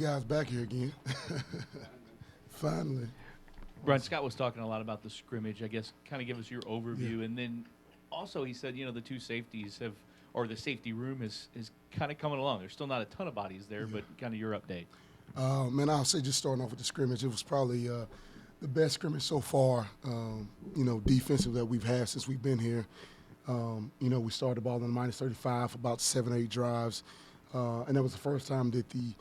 Guys, back here again. Finally. Bryan Scott was talking a lot about the scrimmage. I guess kind of give us your Yeah. overview, and then also he said, the two safeties have, or the safety room is kind of coming along. There's still not a ton of bodies there, but kind of your update. Man, I'll say just starting off with the scrimmage, it was probably the best scrimmage so far, defensive that we've had since we've been here. We started the ball on the minus 35 for about 7, 8 drives. And that was the first time that the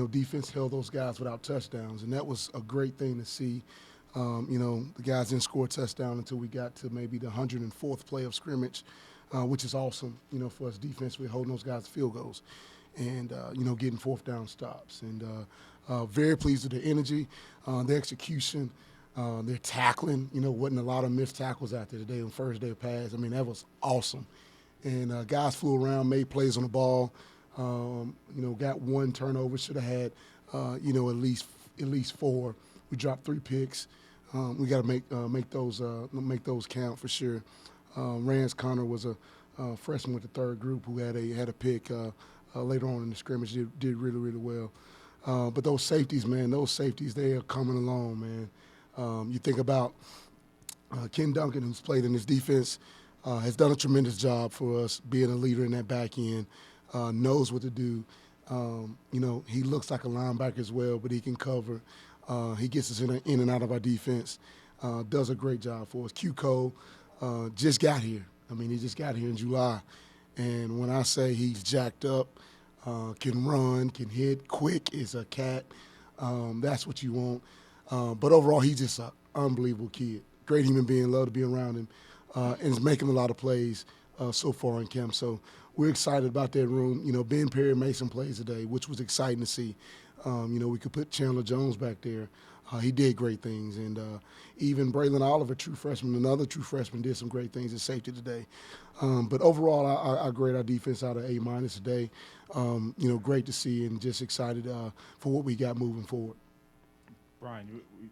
defense held those guys without touchdowns. And that was a great thing to see. The guys didn't score a touchdown until we got to maybe the 104th play of scrimmage, which is awesome, for us defensively, holding those guys to field goals and, getting fourth down stops. And very pleased with their energy, their execution, their tackling. Wasn't a lot of missed tackles out there today on first day of pass. I mean, that was awesome. And guys flew around, made plays on the ball. Got one turnover. Should have had, at least 4. We dropped 3 picks. We got to make those count for sure. Rance Connor was a freshman with the third group who had a pick later on in the scrimmage. Did really, really well. But those safeties, man, they are coming along, man. You think about Ken Duncan, who's played in this defense, has done a tremendous job for us being a leader in that back end, knows what to do. He looks like a linebacker as well, but he can cover. He gets us in and out of our defense, does a great job for us. Q Cole just got here. I mean, he just got here in July. And when I say he's jacked up, can run, can hit, quick as a cat, that's what you want. But overall, he's just an unbelievable kid. Great human being, love to be around him, and is making a lot of plays so far in camp. So we're excited about that room. Ben Perry made some plays today, which was exciting to see. We could put Chandler Jones back there. He did great things. And even Braylon Oliver, another true freshman, did some great things at safety today. But overall, I grade our defense out of A- today. Great to see and just excited for what we got moving forward. Bryan, we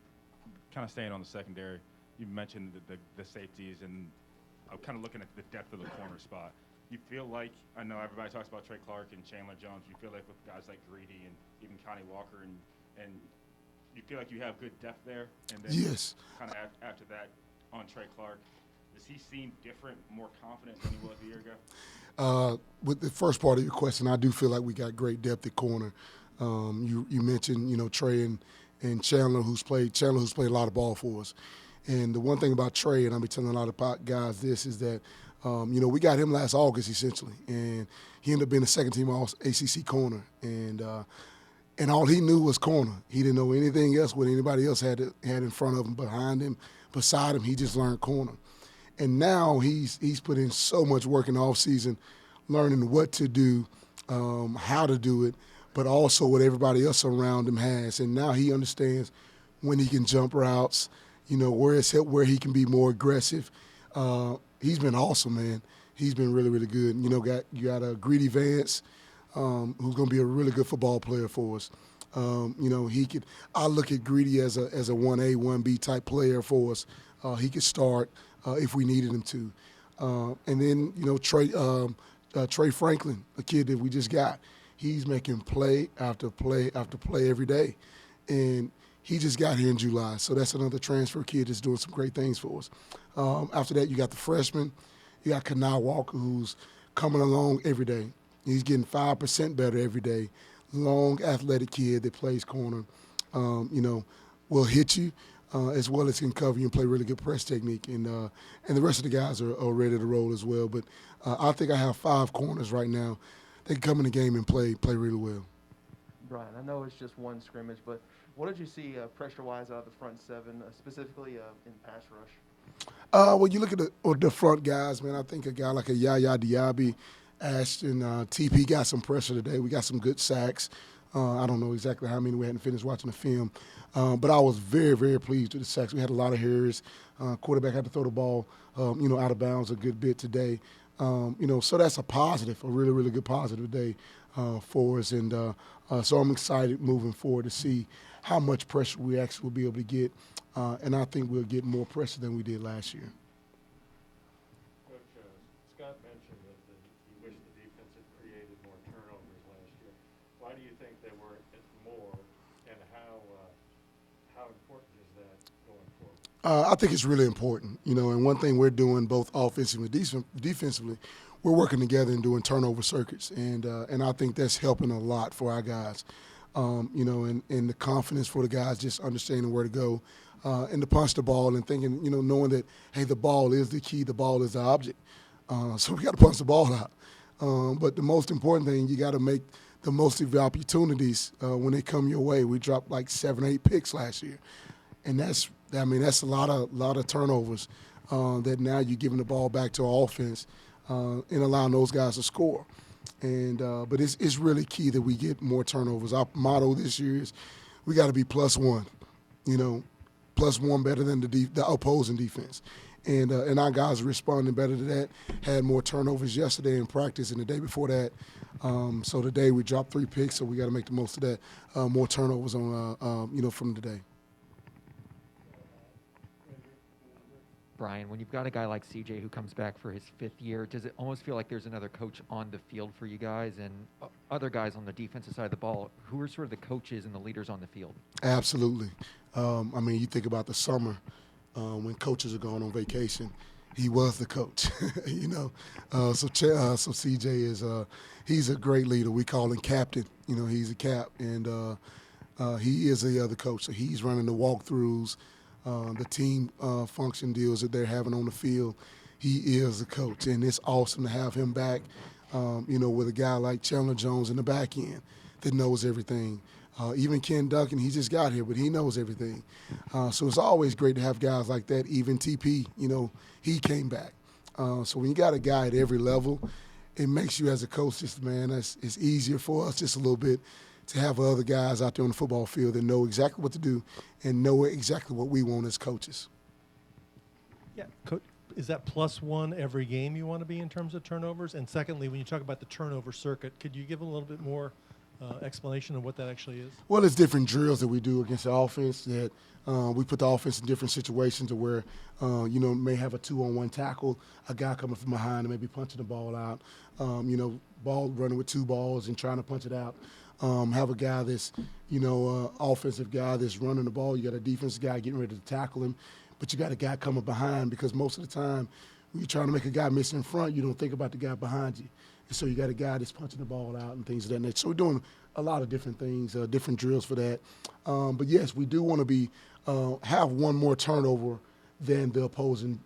kind of staying on the secondary. You mentioned the safeties, and I'm kind of looking at the depth of the corner spot. You feel like, I know everybody talks about Trey Clark and Chandler Jones, you feel like with guys like Greedy and even Connie Walker, and you feel like you have good depth there? And then Yes. kind of after that on Trey Clark, does he seem different, more confident than he was a year ago? With the first part of your question, I do feel like we got great depth at corner. You mentioned, Trey and Chandler, who's played a lot of ball for us. And the one thing about Trey, and I'll be telling a lot of guys this, is that, we got him last August essentially, and he ended up being a second-team All-ACC corner. And all he knew was corner. He didn't know anything else what anybody else had in front of him, behind him, beside him. He just learned corner. And now he's put in so much work in the offseason, learning what to do, how to do it, but also what everybody else around him has. And now he understands when he can jump routes, where he can be more aggressive. He's been awesome, man. He's been really, really good. You got a Greedy Vance, who's going to be a really good football player for us. I look at Greedy as a 1A, 1B type player for us. He could start if we needed him to. And then, Trey Franklin, a kid that we just got, he's making play after play after play every day. And he just got here in July, so that's another transfer kid that's doing some great things for us. After that, you got the freshman. You got Kanai Walker, who's coming along every day. He's getting 5% better every day. Long, athletic kid that plays corner. Will hit you as well as can cover you and play really good press technique. And the rest of the guys are ready to roll as well. But I think I have 5 corners right now that can come in the game and play really well. Bryan, I know it's just one scrimmage, but what did you see pressure-wise out of the front 7, specifically in pass rush? Well, you look at the front guys, man. I think a guy like a Yaya Diaby, Ashton, TP got some pressure today. We got some good sacks. I don't know exactly how many. We hadn't finished watching the film. But I was very, very pleased with the sacks. We had a lot of hurries. Quarterback had to throw the ball, out of bounds a good bit today. So that's a positive, a really, really good positive day for us. And so I'm excited moving forward to see how much pressure we actually will be able to get. And I think we'll get more pressure than we did last year. Coach, Scott mentioned that he wished the defense had created more turnovers last year. Why do you think they were how important is that going forward? I think it's really important, and one thing we're doing both offensively and defensively, we're working together and doing turnover circuits, and I think that's helping a lot for our guys, and the confidence for the guys just understanding where to go and to punch the ball and thinking, knowing that, hey, the ball is the key, the ball is the object, so we got to punch the ball out. But the most important thing, you got to make the most of the opportunities when they come your way. We dropped like 7, 8 picks last year, and that's a lot of turnovers that now you're giving the ball back to our offense and allowing those guys to score. And but it's really key that we get more turnovers. Our motto this year is we got to be +1, +1 better than the opposing defense. And our guys are responding better to that. Had more turnovers yesterday in practice and the day before that. So today we dropped 3 picks, so we got to make the most of that. More turnovers on from today. Bryan, when you've got a guy like CJ who comes back for his 5th year, does it almost feel like there's another coach on the field for you guys and other guys on the defensive side of the ball? Who are sort of the coaches and the leaders on the field? Absolutely. You think about the summer when coaches are going on vacation. He was the coach, So CJ is he's a great leader. We call him captain. He's a cap, and he is the other coach. So he's running the walkthroughs. The team function deals that they're having on the field, he is the coach, and it's awesome to have him back, with a guy like Chandler Jones in the back end that knows everything. Even Ken Duncan, he just got here, but he knows everything. So it's always great to have guys like that. Even TP, he came back. So when you got a guy at every level, it makes you as a coach it's easier for us just a little bit to have other guys out there on the football field that know exactly what to do and know exactly what we want as coaches. Yeah, Coach, is that +1 every game you want to be in terms of turnovers? And secondly, when you talk about the turnover circuit, could you give a little bit more explanation of what that actually is? Well, it's different drills that we do against the offense that we put the offense in different situations to where, may have a 2-on-1 tackle, a guy coming from behind and maybe punching the ball out, ball running with 2 balls and trying to punch it out. Have a guy that's, offensive guy that's running the ball. You got a defensive guy getting ready to tackle him, but you got a guy coming behind because most of the time when you're trying to make a guy miss in front, you don't think about the guy behind you. And so you got a guy that's punching the ball out and things of that nature. So we're doing a lot of different things, different drills for that. But, yes, we do want to have one more turnover than the opposing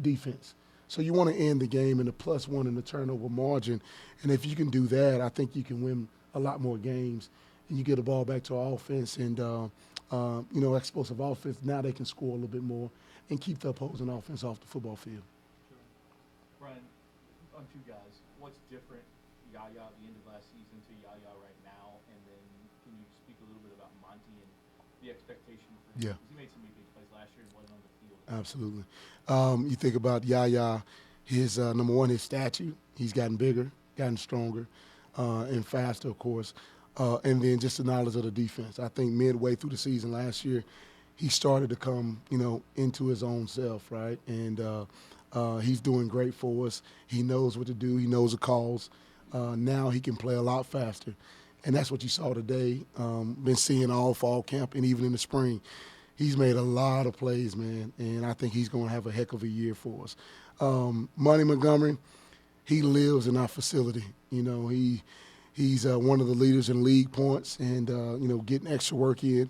defense. So you want to end the game in a +1 in the turnover margin. And if you can do that, I think you can win a lot more games, and you get the ball back to our offense and, explosive offense. Now they can score a little bit more and keep the opposing offense off the football field. Bryan, on 2 guys, what's different, Yaya at the end of last season to Yaya right now? And then can you speak a little bit about Monty and the expectation for him? Yeah. He made some big plays last year and wasn't on the field. Absolutely. You think about Yaya, his number one, his stature. He's gotten bigger, gotten stronger. And faster, of course, and then just the knowledge of the defense. I think midway through the season last year, he started to come, into his own self, right? And he's doing great for us. He knows what to do. He knows the calls. Now he can play a lot faster, and that's what you saw today. Been seeing all fall camp and even in the spring. He's made a lot of plays, man, and I think he's going to have a heck of a year for us. Monty Montgomery, he lives in our facility. He's one of the leaders in league points and, getting extra work in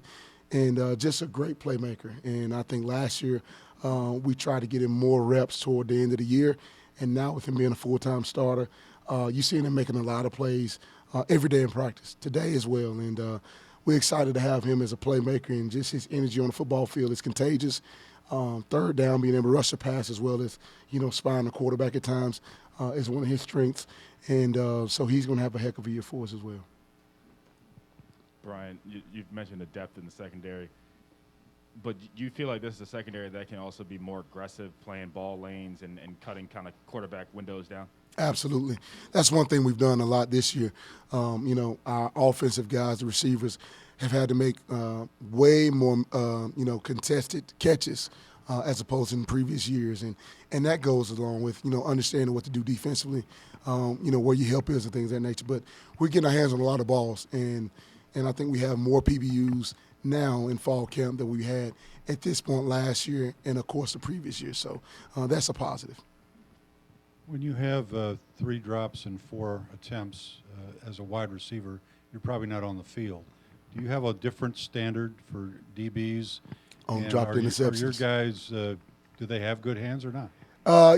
and just a great playmaker. And I think last year we tried to get him more reps toward the end of the year. And now with him being a full-time starter, you're seeing him making a lot of plays every day in practice, today as well. And we're excited to have him as a playmaker, and just his energy on the football field is contagious. Third down, being able to rush the pass as well as, spying the quarterback at times is one of his strengths. And so he's going to have a heck of a year for us as well. Bryan, you've mentioned the depth in the secondary, but do you feel like this is a secondary that can also be more aggressive, playing ball lanes and cutting kind of quarterback windows down? Absolutely. That's one thing we've done a lot this year. Our offensive guys, the receivers, have had to make way more, contested catches as opposed to in previous years. And that goes along with, understanding what to do defensively, where your help is and things of that nature. But we're getting our hands on a lot of balls. And, and I think we have more PBUs now in fall camp than we had at this point last year and, of course, the previous year. So that's a positive. When you have 3 drops and 4 attempts as a wide receiver, you're probably not on the field. Do you have a different standard for DBs? On And dropped are interceptions. your guys, do they have good hands or not?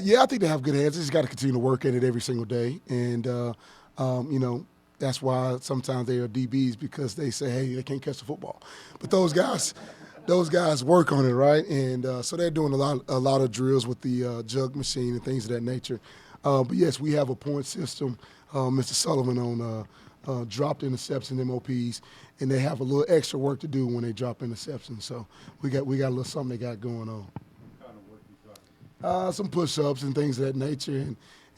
Yeah, I think they have good hands. They just got to continue to work at it every single day. And, you know, that's why sometimes they are DBs, because they say, hey, they can't catch the football. But those guys work on it, right? And so they're doing a lot of drills with the jug machine and things of that nature. But, yes, we have a point system, Mr. Sullivan, on dropped interception MOPs, and they have a little extra work to do when they drop interceptions. So we got a little something they got going on. What kind of work you talking? Some push-ups and things of that nature,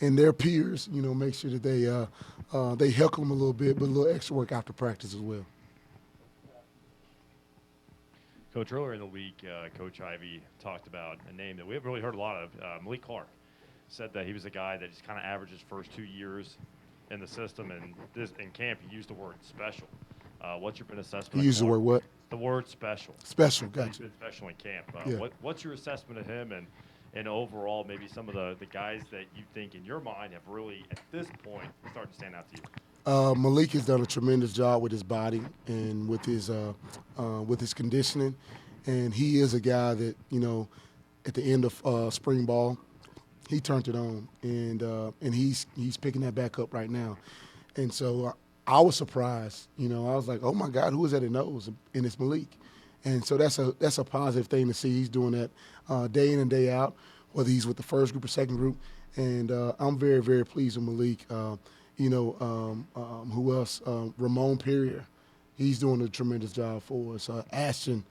and their peers, you know, make sure that they heckle them a little bit, but a little extra work after practice as well. Coach, earlier in the week, Coach Ivey talked about a name that we haven't really heard a lot of. Malik Clark said that he was a guy that just kind of averaged his first 2 years in the system, and in camp he used the word special. What's your assessment? You use the word what? The word special. Special, He's gotcha. been special in camp. Yeah. What's your assessment of him, and overall maybe some of the guys that you think in your mind have really at this point started to stand out to you? Malik has done a tremendous job with his body and with his conditioning, and he is a guy that, you know, at the end of spring ball, he turned it on, and he's picking that back up right now. And so I was surprised. You know, I was like, oh my God, who is that that knows? And it's Malik. And so that's a positive thing to see. He's doing that day in and day out, whether he's with the first group or second group. And I'm very, very pleased with Malik. You know, who else? Ramon Perrier. He's doing a tremendous job for us. Ashton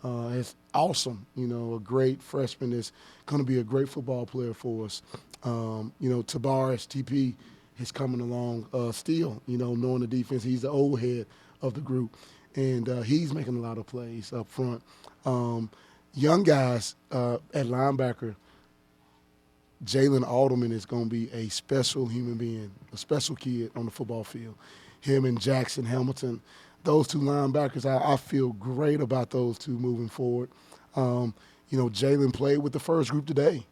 is awesome. You know, a great freshman that's going to be a great football player for us. You know, Tabaris, TP, is coming along still, you know, knowing the defense. He's the old head of the group, and he's making a lot of plays up front. Young guys at linebacker, Jalen Alderman is going to be a special human being, a special kid on the football field. Him and Jackson Hamilton, those 2 linebackers, I feel great about those 2 moving forward. You know, Jalen played with the first group today.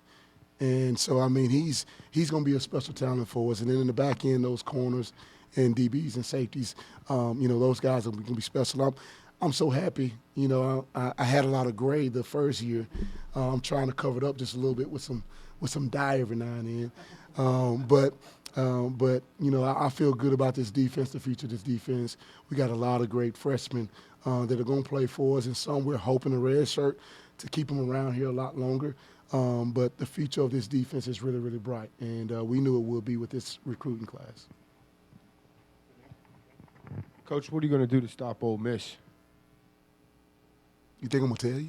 And so, I mean, he's going to be a special talent for us. And then in the back end, those corners and DBs and safeties, you know, those guys are going to be special. I'm so happy. You know, I had a lot of gray the first year. I'm trying to cover it up just a little bit with some dye every now and then. But you know, I feel good about this defense, the future of this defense. We got a lot of great freshmen that are going to play for us, and some we're hoping a red shirt to keep them around here a lot longer. But the future of this defense is really, really bright, and we knew it would be with this recruiting class. Coach, what are you going to do to stop Ole Miss? You think I'm going to tell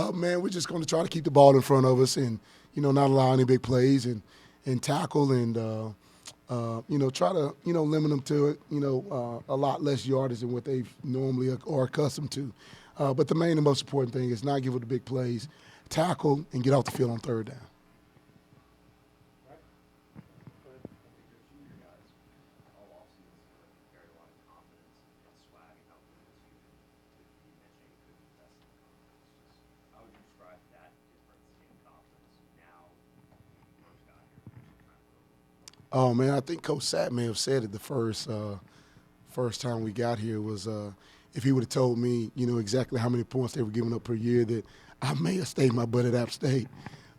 you? Man, we're just going to try to keep the ball in front of us and, you know, not allow any big plays and tackle and, you know, try to, you know, limit them to it, you know, a lot less yardage than what they normally are accustomed to. But the main and most important thing is not give up the big plays, tackle, and get off the field on third down. Oh, man, I think Coach Sapp may have said it the first time we got here was if he would have told me, you know, exactly how many points they were giving up per year, that I may have stayed my butt at App State.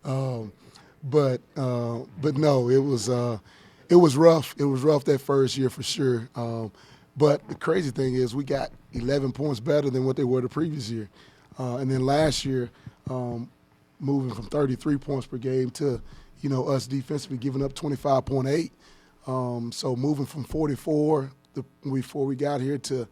But no, it was rough. It was rough that first year for sure. But the crazy thing is we got 11 points better than what they were the previous year. And then last year, moving from 33 points per game to, you know, us defensively giving up 25.8. So moving from 44 before we got here to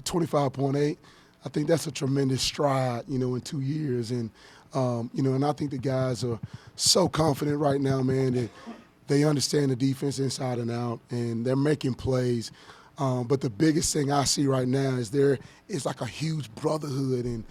25.8, I think that's a tremendous stride, you know, in 2 years. And, you know, and I think the guys are so confident right now, man, that they understand the defense inside and out, and they're making plays. But the biggest thing I see right now is there is like a huge brotherhood,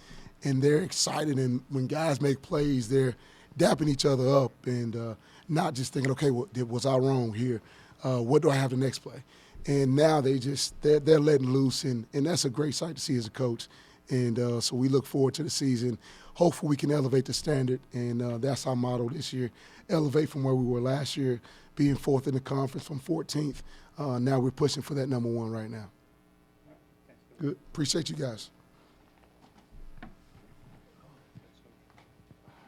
and they're excited. And when guys make plays, they're dapping each other up and not just thinking, okay, was I wrong here? What do I have the next play? and now they're letting loose, and that's a great sight to see as a coach. And so we look forward to the season. Hopefully we can elevate the standard, and that's our motto this year, elevate from where we were last year, being fourth in the conference from 14th. Now we're pushing for that number one right now. Good. Appreciate you guys.